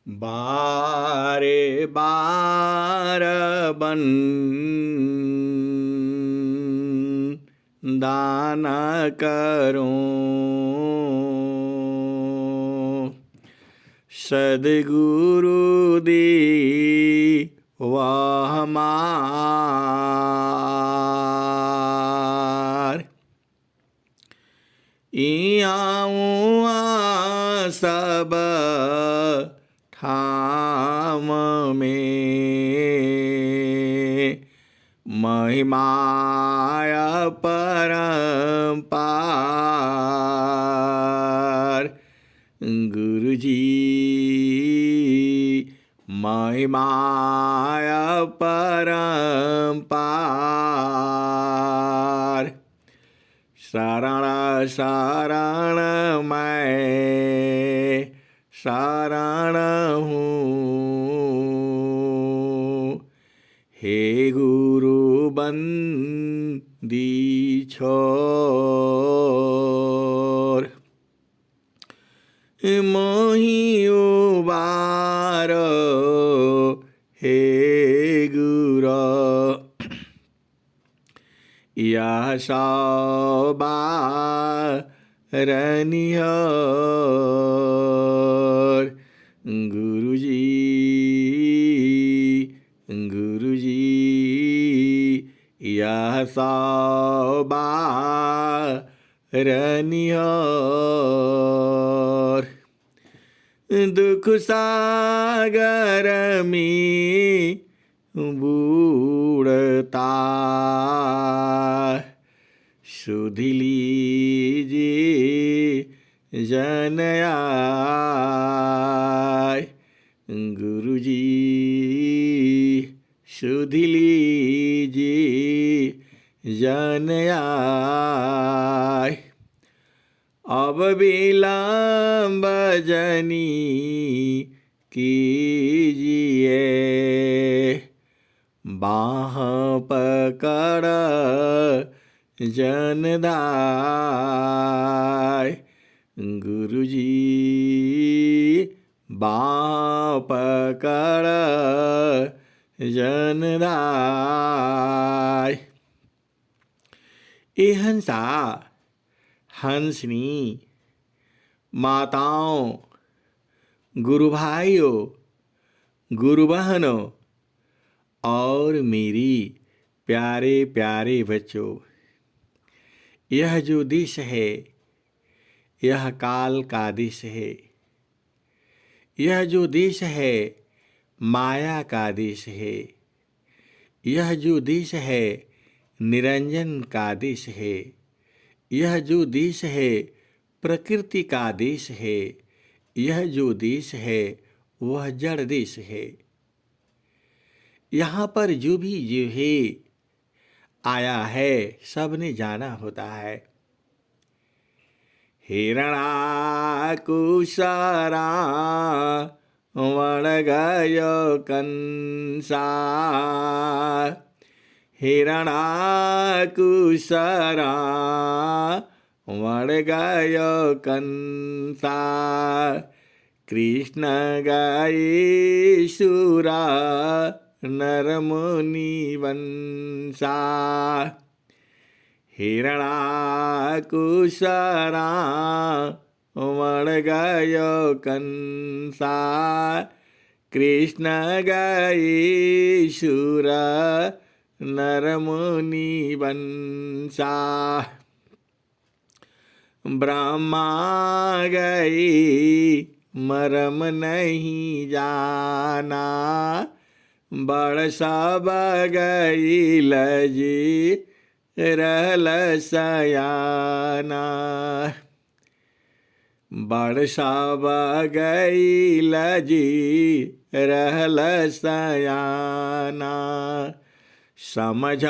बारे बार बन दाना करो सदगुरु दी वह हमार इयाऊँ सब ठाम में महिमाय परम्पार गुरुजी महिमाय परम्पार शरण शरण मैं शरण हूँ हे गुरु बंदी छोर मोहि उबारो हे गुरु यह सौबारनिहर गुरुजी गुरुजी यह सौबारनिहर दुख सागर में बूढ़ता सुध लीजिए जनयाय गुरुजी सुध लीजिए जनयाय अब विलम्ब जनी कीजिए बाह पकड़ जनदाय गुरुजी बाह पकड़ जनदाय ए हंसा हंसनी माताओं गुरु भाइयों गुरु बहनों और मेरी प्यारे प्यारे बच्चों, यह जो देश है यह काल का देश है। यह जो देश है माया का देश है। यह जो देश है निरंजन का देश है। यह जो देश है प्रकृति का देश है। यह जो देश है वह जड़ देश है। यहाँ पर जो भी जो है आया है सबने जाना होता है। हिरणाकुशरा वण गयो कंसा हिरणाकुशरा वण गयो कंसा कृष्ण गए सुरा नरमुनि वंसा हिरणाकुशरा वण गयो कंसा कृष्ण गए सुरा नरमुनि वंसा ब्रह्मा गए मरम नहीं जाना बड़ सब गई लजी रहल सयाना बड़ सब गई लजी रहल सयाना समझ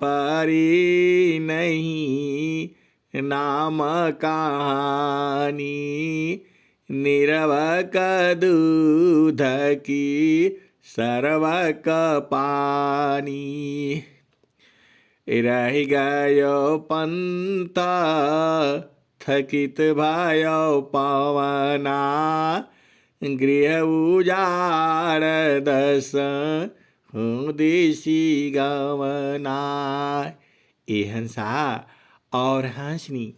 परी नहीं नाम कहानी निरवक दूध की सर्वक पानी रह गयो पंथ थकित भयो पवना गृह उजाड़ दस देशी गवना। ये हंसा और हंसनी,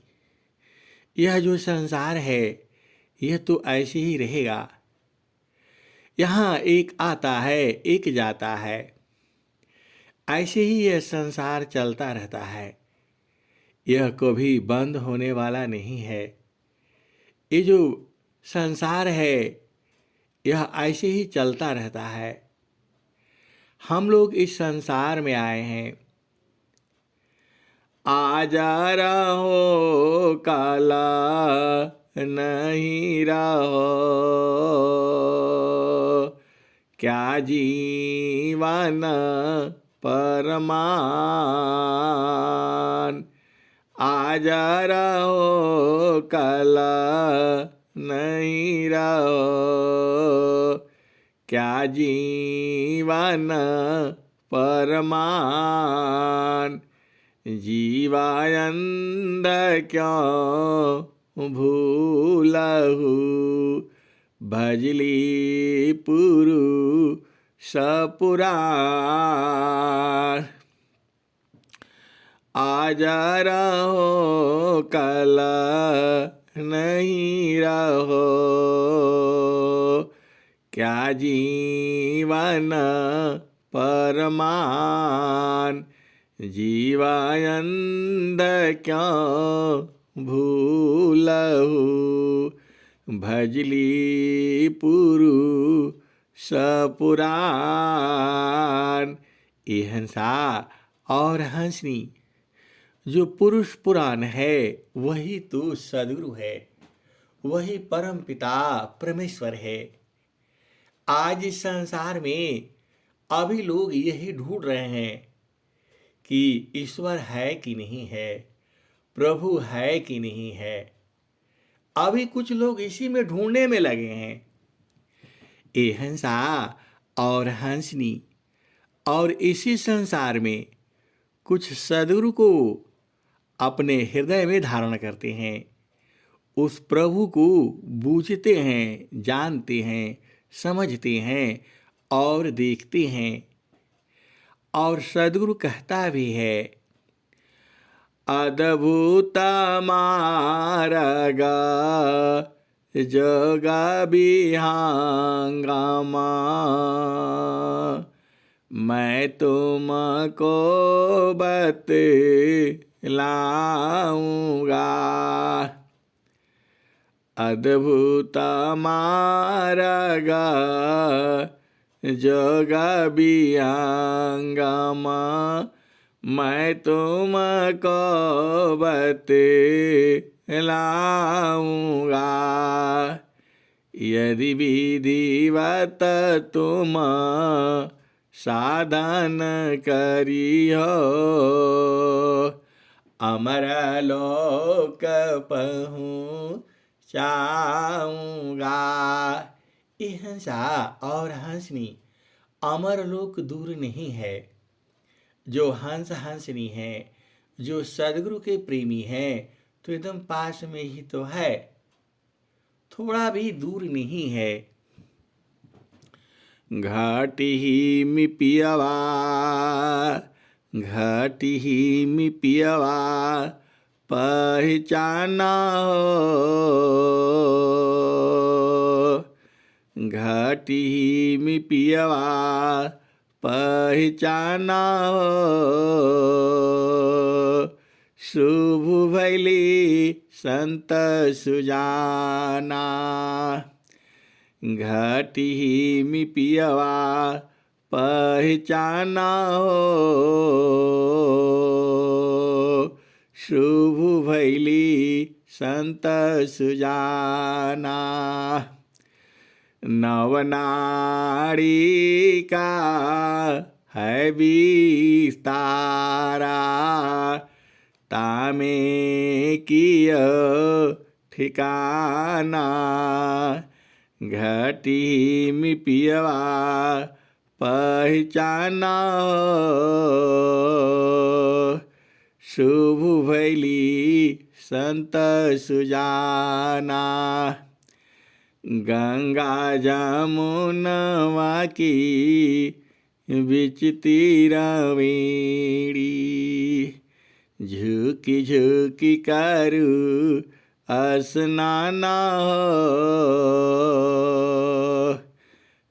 यह जो संसार है यह तो ऐसे ही रहेगा। यहाँ एक आता है एक जाता है, ऐसे ही यह संसार चलता रहता है। यह कभी बंद होने वाला नहीं है। ये जो संसार है यह ऐसे ही चलता रहता है। हम लोग इस संसार में आए हैं। आज रहो काला नहीं रहो, क्या जीवन परमान। आज रहो कल नहीं रहो, क्या जीवन परमान। जीवानंद क्यों भूलहु, भजली पुरुष पुराण। आज रहो कल नहीं रहो, क्या जीवन परमान। जीवानंद क्यों भूलहु, भजली पुरुष पुराण। ये हंसा और हंसनी, जो पुरुष पुराण है वही तो सद्गुरु है, वही परम पिता परमेश्वर है। आज इस संसार में अभी लोग यही ढूंढ रहे हैं कि ईश्वर है कि नहीं है, प्रभु है कि नहीं है। अभी कुछ लोग इसी में ढूंढने में लगे हैं। ये हंसा और हंसनी, और इसी संसार में कुछ सद्गुरु को अपने हृदय में धारण करते हैं, उस प्रभु को बूझते हैं, जानते हैं, समझते हैं और देखते हैं। और सद्गुरु कहता भी है, अद्भुत मार्ग जग विहंगमा, मैं तुमको बतलाऊंगा। अद्भुत मार्ग जग विहंगमा, मैं तुमको बतलाऊंगा। यदि विधिवत तुम साधन करियो, अमर लोक पहुँचाऊंगा। ये हंसा और हंसनी, अमर लोक दूर नहीं है। जो हंस हंसनी है, जो सद्गुरु के प्रेमी है, तो एकदम पास में ही तो है, थोड़ा भी दूर नहीं है। घाटी ही मि पियवा, घाटी ही मि पियवा, पहचाना हो। घाटी ही मि पियवा, पहचाना हो। शुभ भैली संत सुजाना, घाटी ही मि पियवा, पहचाना हो। शुभ भैली संत सुजाना। नवनाड़ी का है विस्तारा, तामे किय ठिकाना। घाटी मि पियवा, पहचाना हो। शुभ भैली संत सुजाना। गंगा जमुनवा की बिच तीरावेणी, झुकी झुकी करू स्नाना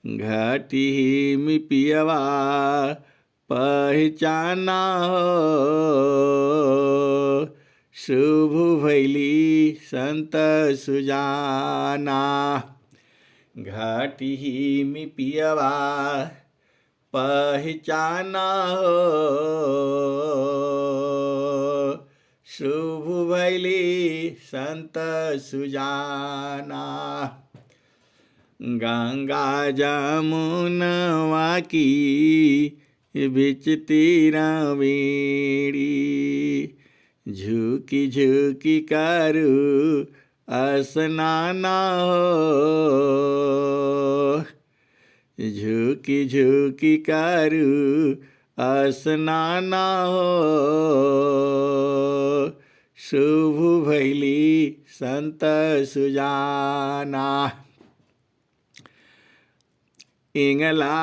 घाटी में पियवा पहचाना शुभ भैली संत सुजाना। घाटी में पियवा पहचाना शुभ भैली संत सुजाना। गंगा जमुनवा की बिच तीरावेणी, झुकी झुकी करू स्नाना झुकी झुकी करू स्नाना शुभ भैली संत सुजाना। इंगला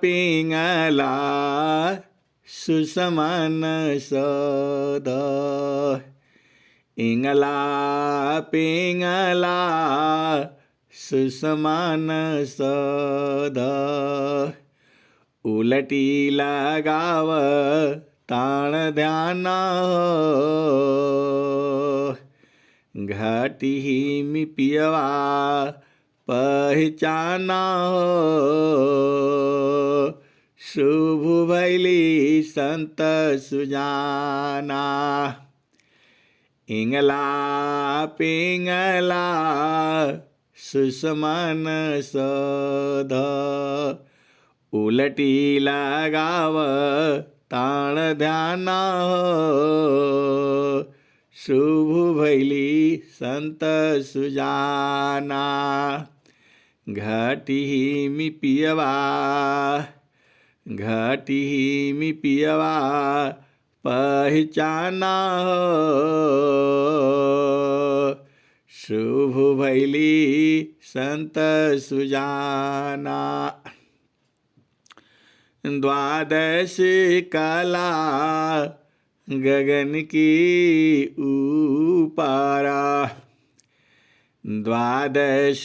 पिंगला सुसमन सद, इंगला पिंगला सुसमन सद, उलटी लगाव ताण ध्याना घाटी में पियवा पहचाना शुभ भैली संत सुजाना। इंगला पिंगला सुसमन सद, उलटी लगाव ताण ध्याना शुभ भैली संत सुजाना। घाटी में पियवा घाटी में पियवा पहचाना शुभ भैली संत सुजाना। द्वादश कला गगन की ऊपारा, द्वादश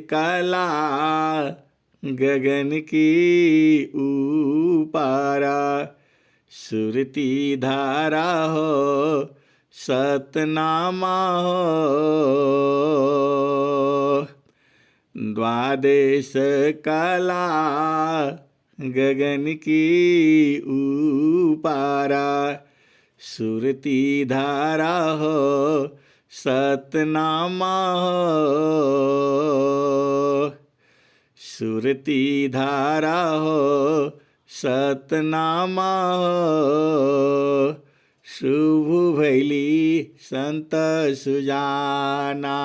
कला गगन की ऊपारा, सुरती धारा हो सतनामा हो द्वादश कला गगन की ऊपारा, सुरती धारा हो सतनामा हो सुरती धारा हो सतनामा हो शुभ भैली संत सुजाना।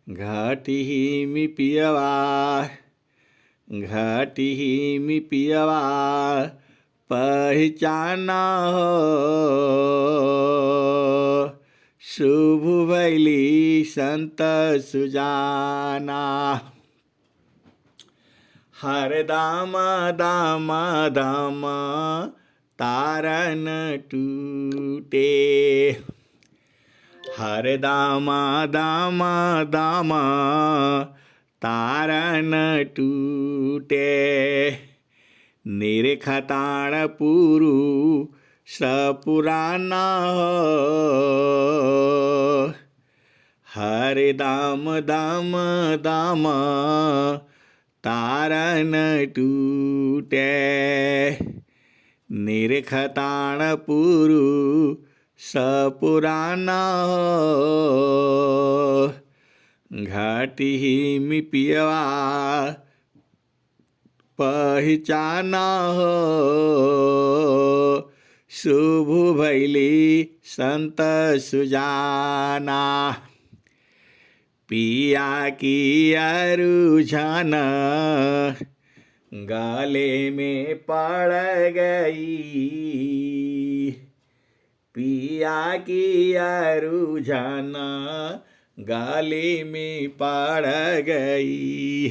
घाटी में पियवा घाटी में पियवा पहचाना हो शुभ भैली संत सुजाना। हर दाम दाम दाम तारन टूटे, हर दाम दाम दाम तारन टूटे, निरखताण पुरु सपुराना हो हर दाम दाम दाम तारन टूटे, निरखताण पुरु सपुराना हो घाटी में पियवा पहचाना हो शुभ भैली संत सुजाना। पिया की रुझान गाले में पड़ गई, पिया की रुझान गाले में पड़ गई।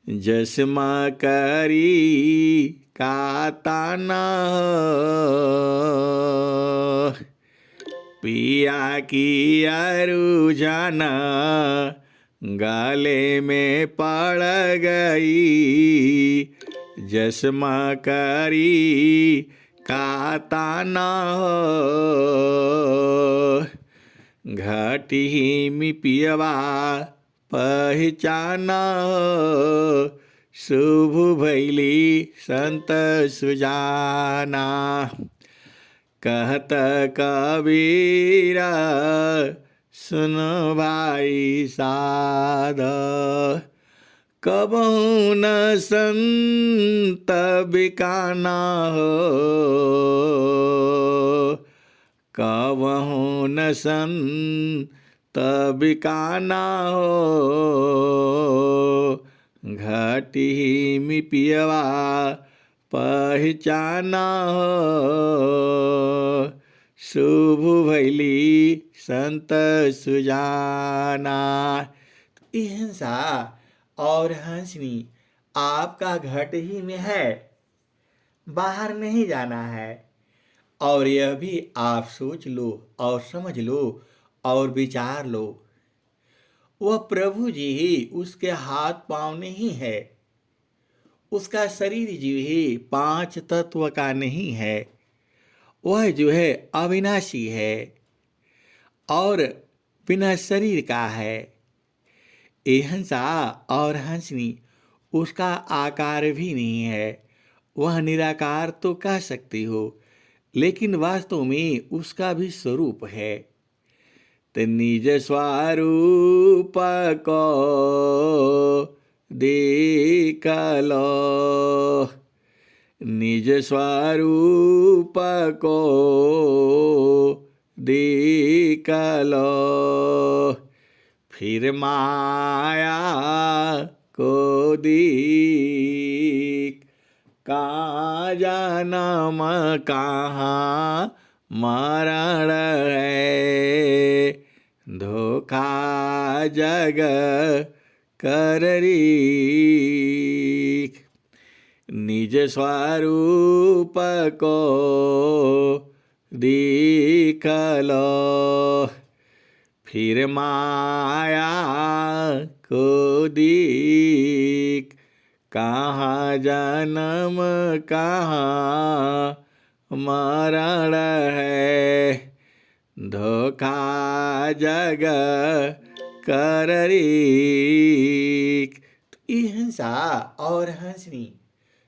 जसमा करी का ताना, पिया की अरु जाना गाले में पड़ गई। जसमा करी का ताना घाटी में पियवा पहचाना। शुभ भैली संत सुजाना, कहत कबीरा सुन भाई साध। कबहु न संत बिकाना हो, कबहु न संत बिकाना हो। घाटी में पियवा पहचाना हो। शुभ भैली संत सुजाना। हिंसा और हंसनी आपका घट ही में है, बाहर नहीं जाना है। और यह भी आप सोच लो और समझ लो और विचार लो, वह प्रभु जी ही उसके हाथ पांव नहीं है। उसका शरीर जो है 5 तत्व का नहीं है, वह जो है अविनाशी है और बिना शरीर का है। ये हंसा और हंसनी उसका आकार भी नहीं है, वह निराकार तो कह सकती हो, लेकिन वास्तव में उसका भी स्वरूप है। तो निज स्वरूप को देख लो, निज स्वरूप को देख लो। फिर माया को देख, कहाँ जन्म कहाँ मरण है। धोखा जग कररी, निज स्वरूप को देख लो। फिर माया को देख, कहाँ जन्म कहाँ मरण है। धोखा जग कररी। तो ये हंसा और हंसनी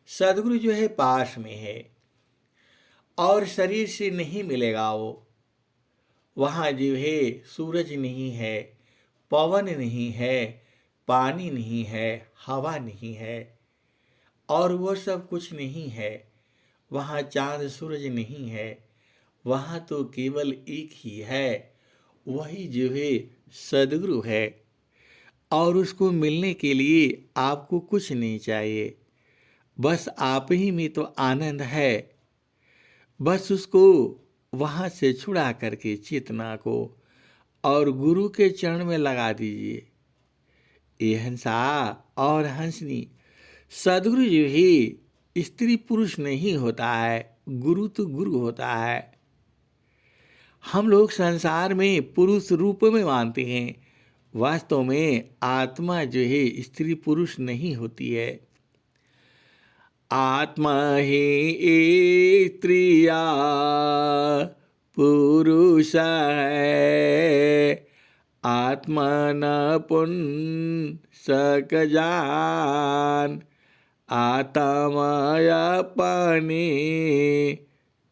सदगुरु जो है पास में है और शरीर से नहीं मिलेगा। वो वहाँ जो है सूरज नहीं है, पवन नहीं है, पानी नहीं है, हवा नहीं है और वो सब कुछ नहीं है। वहाँ चांद सूरज नहीं है, वहाँ तो केवल एक ही है, वही जो है सदगुरु है। और उसको मिलने के लिए आपको कुछ नहीं चाहिए, बस आप ही में तो आनंद है। बस उसको वहाँ से छुड़ा करके चेतना को और गुरु के चरण में लगा दीजिए। ये हंसा और हंसनी सदगुरु जो ही स्त्री पुरुष नहीं होता है, गुरु तो गुरु होता है। हम लोग संसार में पुरुष रूप में मानते हैं, वास्तव में आत्मा जो है स्त्री पुरुष नहीं होती है। आत्मा ही स्त्रिया पुरुष है, आत्मा न पुंसक जान। आत्मा अपने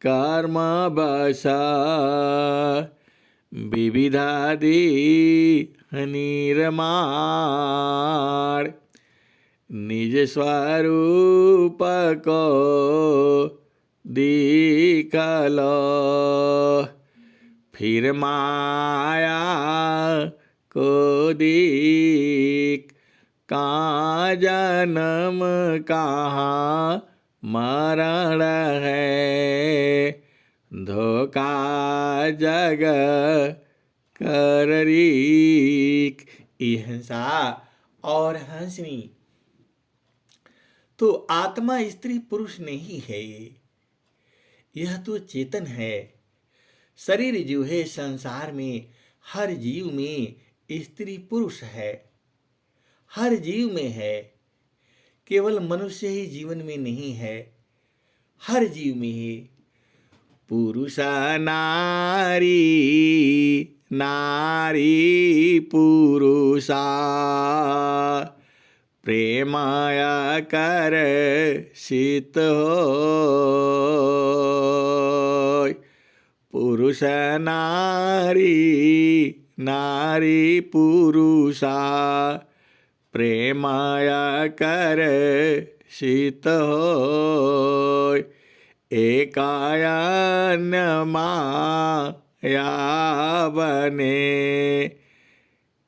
कर्म बसा, विविधादि निर्माण। निज स्वरूप को देख लो। फिर माया को देख, कहाँ जन्म कहाँ मरण है। धोखा जग कररीक। ये हंसा और हंसनी। तो आत्मा स्त्री पुरुष नहीं है, यह तो चेतन है। शरीर जो है संसार में हर जीव में स्त्री पुरुष है, हर जीव में है। केवल मनुष्य ही जीवन में नहीं है, हर जीव में है। पुरुष नारी, नारी पुरुषा, प्रेमाया कर शीत हो। पुरुष नारी, नारी पुरुषा, प्रेमाया कर शीत हो। एकायन माया बने,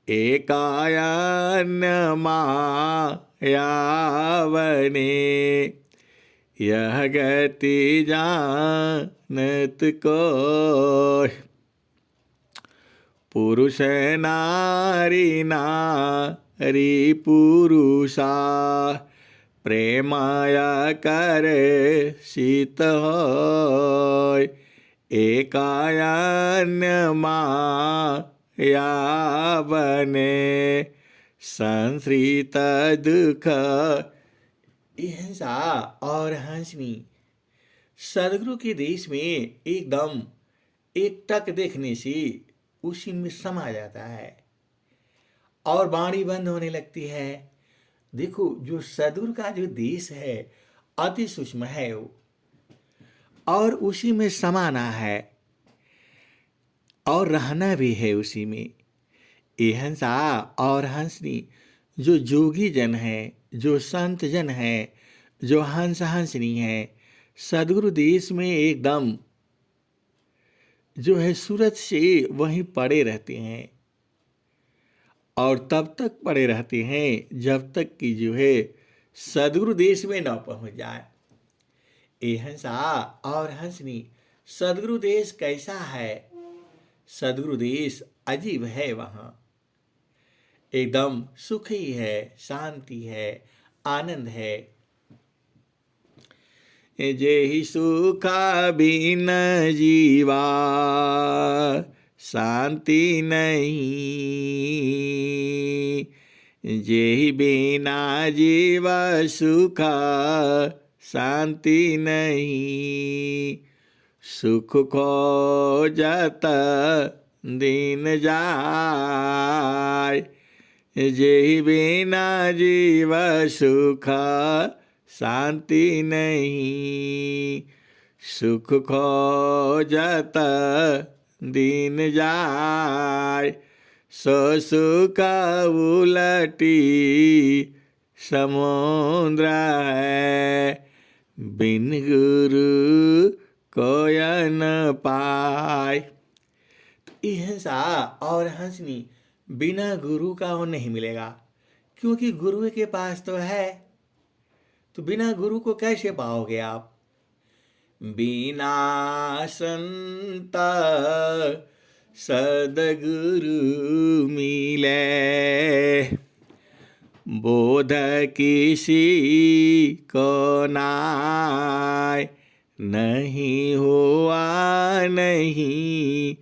एकायन माया बने। यह गति जानत को। पुरुष नारी, नारी पुरुषा, प्रेमाया कर शीत होय। एकायन माया बने, संश्रित दुख। हिंसा और हंसनी सदगुरु के देश में एकदम एक टक देखने से उसी में समा जाता है और वाणी बंद होने लगती है। देखो, जो सदगुरु का जो देश है अति सूक्ष्म है वो, और उसी में समाना है और रहना भी है उसी में। ये हंसा और हंसनी जो जोगी जन है, जो संत जन है, जो हंस हंसनी है, सदगुरु देश में एकदम जो है सूरत से वहीं पड़े रहते हैं और तब तक पड़े रहते हैं जब तक कि जो है सदगुरु देश में न पहुंच जाए। ये हंसा और हंसनी सदगुरु देश कैसा है? सदगुरु देश अजीब है, वहाँ एकदम सुख ही है, शांति है, आनंद है। जेहि सुखा बिन जीवा शांति नहीं, जेहि बिना जीवा सुखा शांति नहीं। सुख खोजत दिन जाय, जेहि बिना जीव सुख शांति नहीं। सुख खोजत दिन जाय, सो सुख उलटी समुद्र है। बिन गुरु कोय न पाय। तो हिंसा और हंसनी बिना गुरु का वो नहीं मिलेगा, क्योंकि गुरु के पास तो है, तो बिना गुरु को कैसे पाओगे आप? बिना संत सदगुरु मिले, बोध किसी को नाय। नहीं हुआ नहीं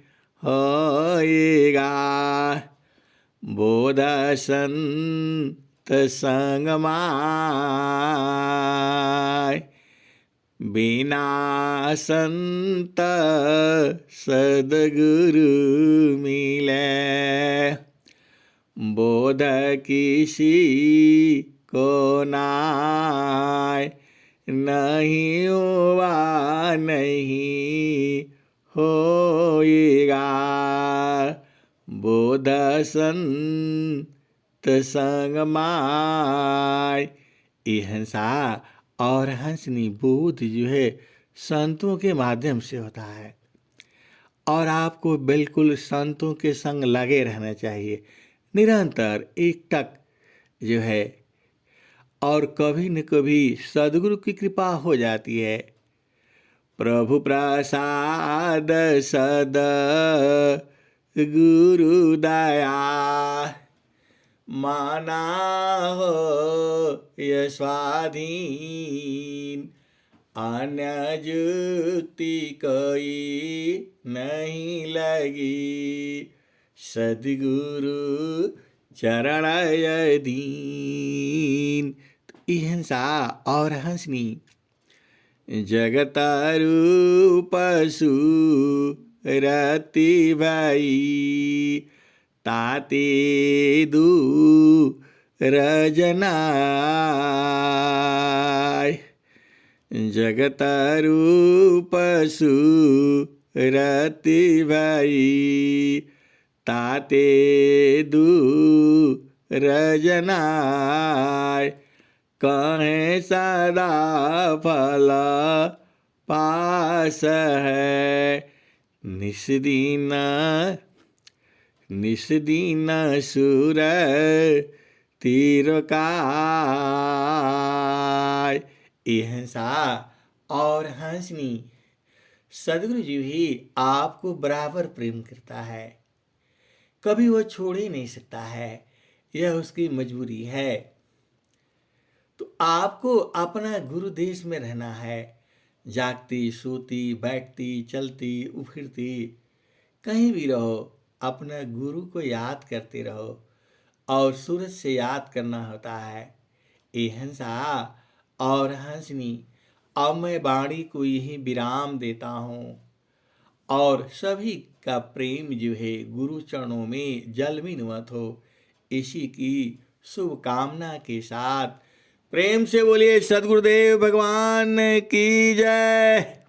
होएगा, बोध संत संग माय। बिना संत सदगुरु मिले, बोध किसी को नाय। नहीं हुआ नहीं होएगा, बोध संत संग माय। ये हंसा और हंसनी बोध जो है संतों के माध्यम से होता है, और आपको बिल्कुल संतों के संग लगे रहना चाहिए निरंतर एक टक जो है, और कभी न कभी सदगुरु की कृपा हो जाती है। प्रभु प्रसाद सद गुरु दया माना हो ये स्वाधीन, अन्य जुक्ति कोई नहीं लगी, सदगुरु चरण दीन। तो हिंसा और हंसनी जगत रूप रति भाई, ताते रजनाय, जगत रूप रति भाई, ताते रजनाय, कहें सदा फल पास है, निस्दीन सुर तिरकाय। हिंसा और हंसनी सदगुरु जी भी आपको बराबर प्रेम करता है, कभी वो छोड़ ही नहीं सकता है, यह उसकी मजबूरी है। तो आपको अपना गुरु देश में रहना है, जागती सोती बैठती चलती उफिरती कहीं भी रहो, अपना गुरु को याद करते रहो, और सूरज से याद करना होता है। ये हिंसा और हंसनी, अब मैं वाणी को यही विराम देता हूँ, और सभी का प्रेम जो है गुरु चरणों में जल विनवत हो, इसी की शुभकामना के साथ प्रेम से बोलिए सद्गुरुदेव भगवान की जय।